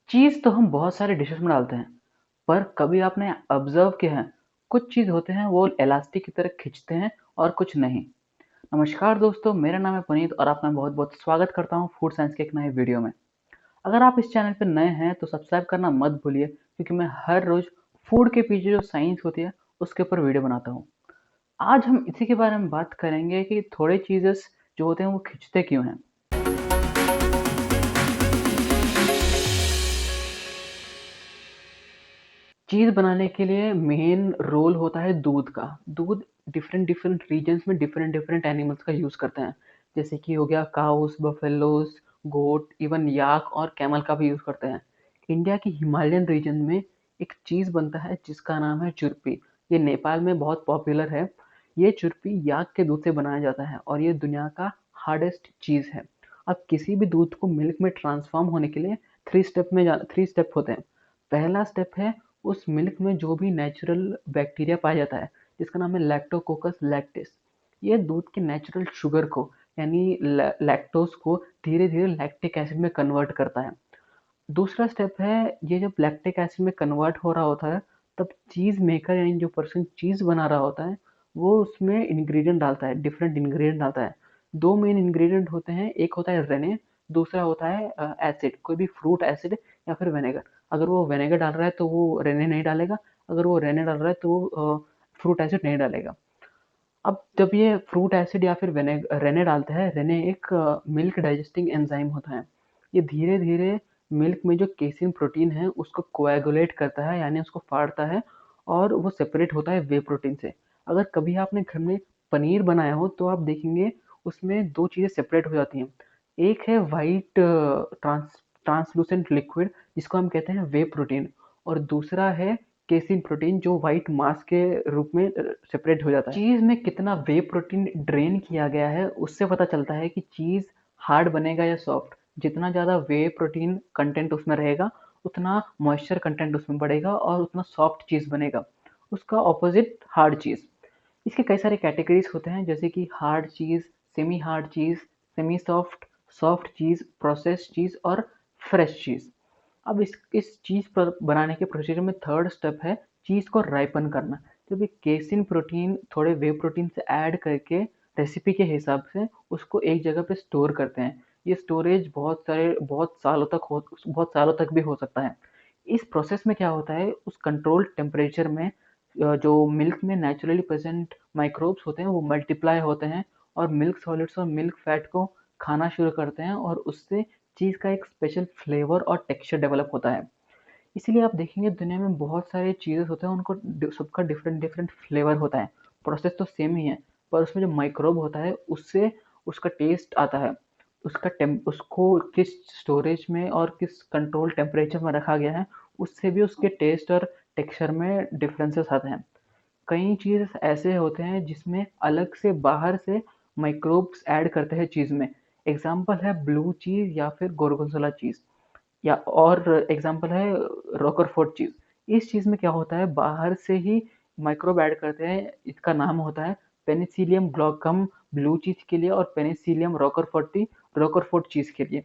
चीज़ तो हम बहुत सारे डिशेस में डालते हैं, पर कभी आपने ऑब्जर्व किया है, कुछ चीज़ होते हैं वो इलास्टिक की तरह खींचते हैं और कुछ नहीं। नमस्कार दोस्तों, मेरा नाम है पुनीत और आपका बहुत बहुत स्वागत करता हूँ फूड साइंस के एक नए वीडियो में। अगर आप इस चैनल पर नए हैं तो सब्सक्राइब करना मत भूलिए, क्योंकि मैं हर रोज फूड के पीछे जो साइंस होती है उसके ऊपर वीडियो बनाता हूँ। आज हम इसी के बारे में बात करेंगे कि थोड़े चीज़ेस जो होते हैं वो खींचते क्यों हैं। चीज़ बनाने के लिए मेन रोल होता है दूध का। दूध डिफरेंट डिफरेंट रीजन्स में डिफरेंट डिफरेंट एनिमल्स का यूज़ करते हैं। जैसे कि हो गया काउस, बफेलोस, गोट, इवन याक और कैमल का भी यूज़ करते हैं। इंडिया की हिमालयन रीजन में एक चीज़ बनता है जिसका नाम है चुरपी। ये नेपाल में बहुत पॉपुलर है। ये चुरपी याक के दूध से बनाया जाता है और ये दुनिया का हार्डेस्ट चीज़ है। अब किसी भी दूध को मिल्क में ट्रांसफॉर्म होने के लिए थ्री स्टेप होते हैं। पहला स्टेप है उस मिल्क में जो भी नेचुरल बैक्टीरिया पाया जाता है, जिसका नाम है लैक्टोकोकस लैक्टिस। ये दूध के नेचुरल शुगर को, यानी लैक्टोज को धीरे धीरे लैक्टिक एसिड में कन्वर्ट करता है। दूसरा स्टेप है, ये जब लैक्टिक एसिड में कन्वर्ट हो रहा होता है, तब चीज़ मेकर यानी जो पर्सन चीज़ बना रहा होता है वो उसमें इंग्रेडिएंट डालता है, डिफरेंट इंग्रेडिएंट डालता है। दो मेन इंग्रेडिएंट होते हैं, एक होता है रेने, दूसरा होता है एसिड, कोई भी फ्रूट एसिड या फिर विनेगर। अगर वो विनेगर डाल रहा है तो वो रेने नहीं डालेगा, अगर वो रेने डाल रहा है तो वो फ्रूट एसिड नहीं डालेगा। अब जब ये फ्रूट एसिड या फिर रेने डालते हैं, रेने एक मिल्क डाइजेस्टिंग एंजाइम होता है। ये धीरे धीरे मिल्क में जो केसिन प्रोटीन है उसको कोएगुलेट करता है, यानी उसको फाड़ता है, और वो सेपरेट होता है वे प्रोटीन से। अगर कभी आपने घर में पनीर बनाया हो तो आप देखेंगे उसमें दो चीज़ें सेपरेट हो जाती हैं। एक है वाइट ट्रांसलूसेंट लिक्विड, जिसको हम कहते हैं वे प्रोटीन, और दूसरा है केसिन प्रोटीन जो व्हाइट मास के रूप में सेपरेट हो जाता है। चीज़ में कितना वे प्रोटीन ड्रेन किया गया है उससे पता चलता है कि चीज़ हार्ड बनेगा या सॉफ्ट। जितना ज़्यादा वे प्रोटीन कंटेंट उसमें रहेगा, उतना मॉइस्चर कंटेंट उसमें बढ़ेगा और उतना सॉफ्ट चीज़ बनेगा। उसका ऑपोजिट हार्ड चीज़। इसके कई सारे कैटेगरीज होते हैं, जैसे कि हार्ड चीज़, सेमी हार्ड चीज़, सेमी सॉफ्ट, सॉफ्ट चीज़, प्रोसेस्ड चीज़ और फ्रेश चीज़। अब इस चीज़ पर बनाने के प्रोसीजर में थर्ड स्टेप है चीज़ को राइपन करना। जब ये केसिन प्रोटीन थोड़े वे प्रोटीन से ऐड करके रेसिपी के हिसाब से उसको एक जगह पे स्टोर करते हैं। ये स्टोरेज बहुत सालों तक भी हो सकता है। इस प्रोसेस में क्या होता है, उस कंट्रोल्ड टेम्परेचर में जो मिल्क में नेचुरली प्रेजेंट माइक्रोब्स होते हैं वो मल्टीप्लाई होते हैं और मिल्क सॉलिड्स और मिल्क फैट को खाना शुरू करते हैं, और उससे चीज़ का एक स्पेशल फ्लेवर और टेक्सचर डेवलप होता है। इसीलिए आप देखेंगे दुनिया में बहुत सारे चीज़ें होते हैं, उनको सबका डिफरेंट डिफरेंट फ्लेवर होता है। प्रोसेस तो सेम ही है, पर उसमें जो माइक्रोब होता है उससे उसका टेस्ट आता है। उसको किस स्टोरेज में और किस कंट्रोल टेम्परेचर में रखा गया है, उससे भी उसके टेस्ट और टेक्सचर में डिफरेंसेस आते हैं। कई चीज़ ऐसे होते हैं जिसमें अलग से बाहर से माइक्रोब्स ऐड करते हैं चीज़ में। एग्जाम्पल है ब्लू चीज़ या फिर गोरगोनजोला चीज़, या और एग्जाम्पल है रोकरफोर्ट चीज़। इस चीज़ में क्या होता है, बाहर से ही माइक्रोब ऐड करते हैं। इसका नाम होता है पेनिसिलियम ग्लोकम ब्लू चीज़ के लिए और पेनिसिलियम रोकरफोर्टी रोकरफोर्ट चीज़ के लिए।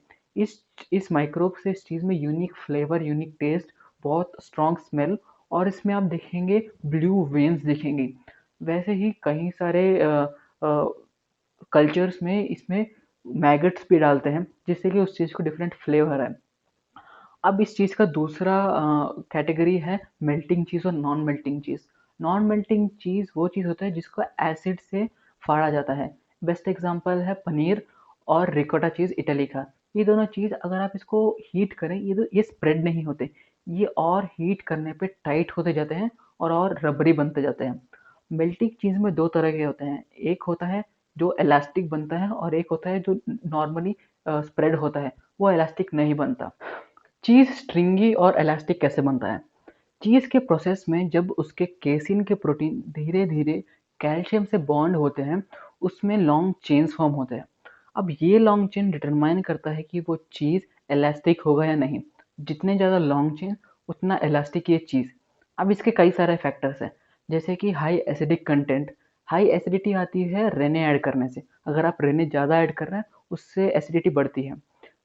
इस माइक्रोब से इस चीज़ में यूनिक फ्लेवर, यूनिक टेस्ट, बहुत स्ट्रॉन्ग स्मेल, और इसमें आप देखेंगे ब्लू वेन्स दिखेंगी। वैसे ही कई सारे कल्चर्स में इसमें मैगट्स भी डालते हैं, जिससे कि उस चीज़ को डिफरेंट फ्लेवर है। अब इस चीज़ का दूसरा कैटेगरी है मेल्टिंग चीज़ और नॉन मेल्टिंग चीज़। नॉन मेल्टिंग चीज़ वो चीज़ होता है जिसको एसिड से फाड़ा जाता है। बेस्ट एग्जांपल है पनीर और रिकोटा चीज़ इटली का। ये दोनों चीज़ अगर आप इसको हीट करें, ये स्प्रेड नहीं होते, ये और हीट करने पे टाइट होते जाते हैं और रबरी बनते जाते हैं। मेल्टिंग चीज़ में दो तरह के होते हैं, एक होता है जो इलास्टिक बनता है और एक होता है जो नॉर्मली स्प्रेड होता है, वो इलास्टिक नहीं बनता। चीज़ स्ट्रिंगी और इलास्टिक कैसे बनता है? चीज़ के प्रोसेस में जब उसके केसिन के प्रोटीन धीरे धीरे कैल्शियम से बॉन्ड होते हैं, उसमें लॉन्ग चेन्स फॉर्म होते हैं। अब ये लॉन्ग चेन डिटरमाइन करता है कि वो चीज़ इलास्टिक होगा या नहीं। जितने ज़्यादा लॉन्ग चेन उतना इलास्टिक ये चीज़। अब इसके कई सारे फैक्टर्स हैं, जैसे कि high acidic content. High acidity आती है रेने ऐड करने से। अगर आप रेने ज़्यादा ऐड कर रहे हैं उससे एसिडिटी बढ़ती है।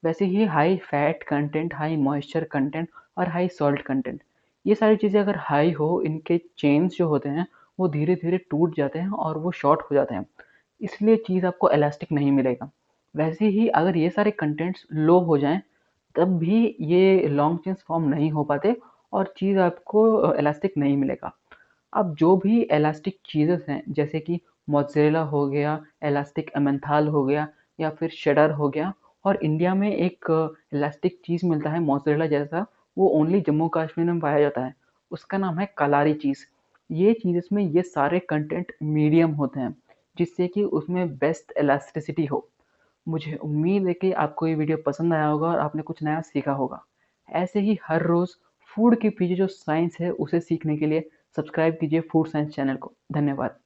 वैसे ही high fat content, high moisture content और हाई सॉल्ट कंटेंट, ये सारी चीज़ें अगर हाई हो, इनके चेन्स जो होते हैं वो धीरे धीरे टूट जाते हैं और वो शॉर्ट हो जाते हैं, इसलिए चीज़ आपको इलास्टिक नहीं मिलेगा। वैसे ही अगर ये सारे कंटेंट्स लो हो जाएं तब भी ये लॉन्ग चेन्स फॉर्म नहीं हो पाते और चीज़ आपको इलास्टिक नहीं मिलेगा। अब जो भी इलास्टिक चीज़ेस हैं जैसे कि मोज़रेला हो गया, इलास्टिक एमेंथाल हो गया या फिर शेडर हो गया, और इंडिया में एक इलास्टिक चीज़ मिलता है मोज़रेला जैसा, वो ओनली जम्मू कश्मीर में पाया जाता है, उसका नाम है कलारी चीज़। ये चीज़ में ये सारे कंटेंट मीडियम होते हैं जिससे कि उसमें बेस्ट इलास्टिसिटी हो। मुझे उम्मीद है कि आपको ये वीडियो पसंद आया होगा और आपने कुछ नया सीखा होगा। ऐसे ही हर रोज़ फूड के पीछे जो साइंस है उसे सीखने के लिए सब्सक्राइब कीजिए फूड साइंस चैनल को। धन्यवाद।